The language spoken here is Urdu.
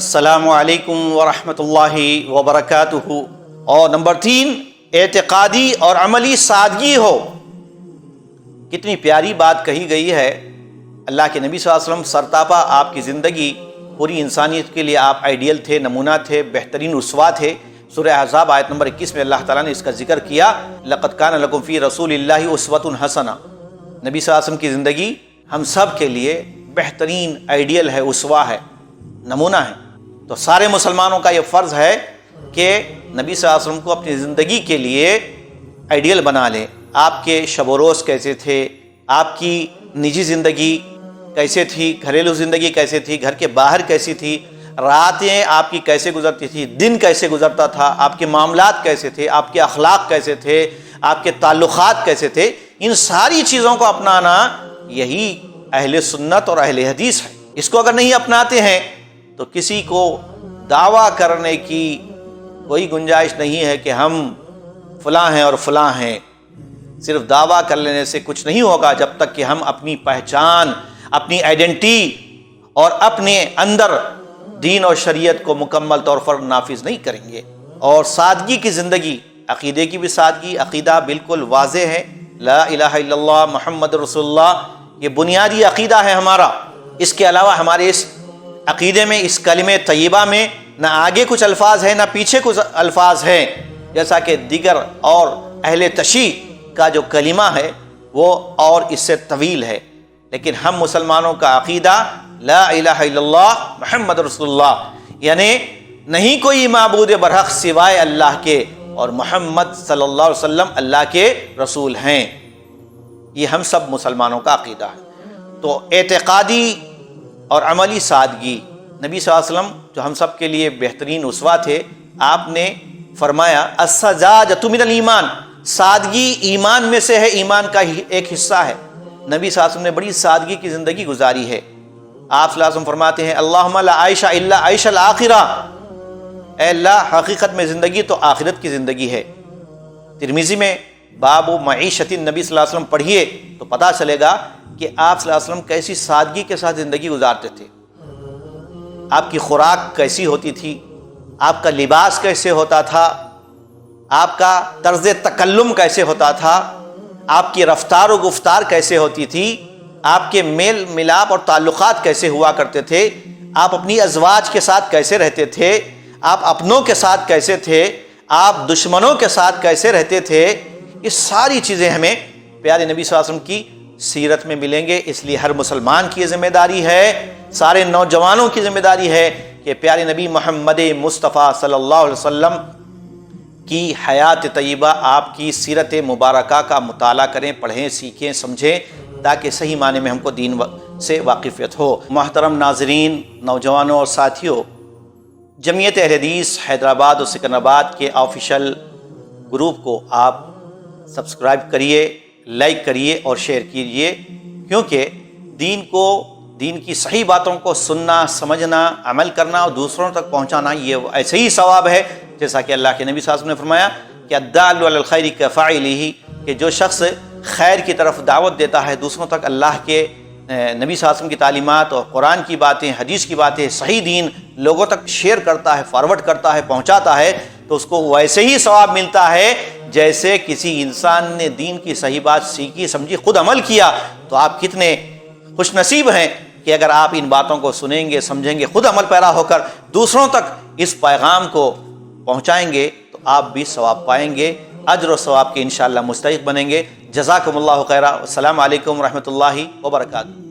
السلام علیکم ورحمۃ اللہ وبرکاتہ۔ اور نمبر 3، اعتقادی اور عملی سادگی ہو۔ کتنی پیاری بات کہی گئی ہے۔ اللہ کے نبی صلی اللہ علیہ وسلم سرتاپا آپ کی زندگی پوری انسانیت کے لیے آپ آئیڈیل تھے، نمونہ تھے، بہترین اسوہ تھے۔ سورہ احزاب آیت نمبر 21 میں اللہ تعالیٰ نے اس کا ذکر کیا، لَقَدْ كَانَ لَكُمْ فِي رَسُولِ اللَّهِ أُسْوَةٌ حَسَنَةٌ۔ نبی صلی اللہ علیہ وسلم کی زندگی ہم سب کے لیے بہترین آئیڈیل ہے، اسوہ ہے، نمونہ ہے۔ تو سارے مسلمانوں کا یہ فرض ہے کہ نبی صلی اللہ علیہ وسلم کو اپنی زندگی کے لیے آئیڈیل بنا لیں۔ آپ کے شب و روز کیسے تھے، آپ کی نجی زندگی کیسے تھی، گھریلو زندگی کیسے تھی، گھر کے باہر کیسی تھی، راتیں آپ کی کیسے گزرتی تھی، دن کیسے گزرتا تھا، آپ کے معاملات کیسے تھے، آپ کے اخلاق کیسے تھے، آپ کے تعلقات کیسے تھے، ان ساری چیزوں کو اپنانا یہی اہل سنت اور اہل حدیث ہے۔ اس کو اگر نہیں اپناتے ہیں تو کسی کو دعویٰ کرنے کی کوئی گنجائش نہیں ہے کہ ہم فلاں ہیں اور فلاں ہیں۔ صرف دعویٰ کر لینے سے کچھ نہیں ہوگا جب تک کہ ہم اپنی پہچان، اپنی آئیڈینٹی اور اپنے اندر دین اور شریعت کو مکمل طور پر نافذ نہیں کریں گے۔ اور سادگی کی زندگی، عقیدے کی بھی سادگی، عقیدہ بالکل واضح ہے، لا الہ الا اللہ محمد رسول اللہ، یہ بنیادی عقیدہ ہے ہمارا۔ اس کے علاوہ ہمارے اس عقیدے میں، اس کلمہ طیبہ میں نہ آگے کچھ الفاظ ہیں نہ پیچھے کچھ الفاظ ہیں، جیسا کہ دیگر اور اہل تشیع کا جو کلمہ ہے وہ اور اس سے طویل ہے۔ لیکن ہم مسلمانوں کا عقیدہ لا الہ الا اللہ محمد رسول اللہ، یعنی نہیں کوئی معبود برحق سوائے اللہ کے، اور محمد صلی اللہ علیہ وسلم اللہ کے رسول ہیں۔ یہ ہم سب مسلمانوں کا عقیدہ ہے۔ تو اعتقادی اور عملی سادگی، نبی صلی اللہ علیہ وسلم جو ہم سب کے لیے بہترین اسوہ تھے، آپ نے فرمایا السجاجۃ من الایمان، سادگی ایمان میں سے ہے، ایمان کا ہی ایک حصہ ہے۔ نبی صلی اللہ علیہ وسلم نے بڑی سادگی کی زندگی گزاری ہے۔ آپ صلی اللہ علیہ وسلم فرماتے ہیں اللہم لا عیش الا عیش الآخرہ، اے اللہ حقیقت میں زندگی تو آخرت کی زندگی ہے۔ ترمذی میں باب معیشت النبی صلی اللہ علیہ وسلم پڑھیے تو پتہ چلے گا کہ آپ صلی اللہ علیہ وسلم کیسی سادگی کے ساتھ زندگی گزارتے تھے۔ آپ کی خوراک کیسی ہوتی تھی، آپ کا لباس کیسے ہوتا تھا، آپ کا طرز تکلم کیسے ہوتا تھا، آپ کی رفتار و گفتار کیسے ہوتی تھی، آپ کے میل ملاپ اور تعلقات کیسے ہوا کرتے تھے، آپ اپنی ازواج کے ساتھ کیسے رہتے تھے، آپ اپنوں کے ساتھ کیسے تھے، آپ دشمنوں کے ساتھ کیسے رہتے تھے، یہ ساری چیزیں ہمیں پیارے نبی صلی اللہ علیہ وسلم کی سیرت میں ملیں گے۔ اس لیے ہر مسلمان کی ذمہ داری ہے، سارے نوجوانوں کی ذمہ داری ہے کہ پیارے نبی محمد مصطفیٰ صلی اللہ علیہ وسلم کی حیات طیبہ، آپ کی سیرت مبارکہ کا مطالعہ کریں، پڑھیں، سیکھیں، سمجھیں، تاکہ صحیح معنی میں ہم کو دین سے واقفیت ہو۔ محترم ناظرین، نوجوانوں اور ساتھیوں، جمعیت اہل حدیث حیدرآباد اور سکندرآباد کے آفیشیل گروپ کو آپ سبسکرائب کریے، لائک کریے اور شیئر کیجیے، کیونکہ دین کی صحیح باتوں کو سننا، سمجھنا، عمل کرنا اور دوسروں تک پہنچانا یہ ایسے ہی ثواب ہے جیسا کہ اللہ کے نبی صلی اللہ علیہ وسلم نے فرمایا کہ الدال علی الخیر کفاعلہ، کہ جو شخص خیر کی طرف دعوت دیتا ہے دوسروں تک، اللہ کے نبی صلی اللہ علیہ وسلم کی تعلیمات اور قرآن کی باتیں، حدیث کی باتیں، صحیح دین لوگوں تک شیئر کرتا ہے، فارورڈ کرتا ہے، پہنچاتا ہے، تو اس کو ویسے ہی ثواب ملتا ہے جیسے کسی انسان نے دین کی صحیح بات سیکھی، سمجھی، خود عمل کیا۔ تو آپ کتنے خوش نصیب ہیں کہ اگر آپ ان باتوں کو سنیں گے، سمجھیں گے، خود عمل پیرا ہو کر دوسروں تک اس پیغام کو پہنچائیں گے تو آپ بھی ثواب پائیں گے، اجر و ثواب کے انشاءاللہ مستحق بنیں گے۔ جزاکم اللہ خیرہ۔ السلام علیکم ورحمۃ اللہ وبرکاتہ۔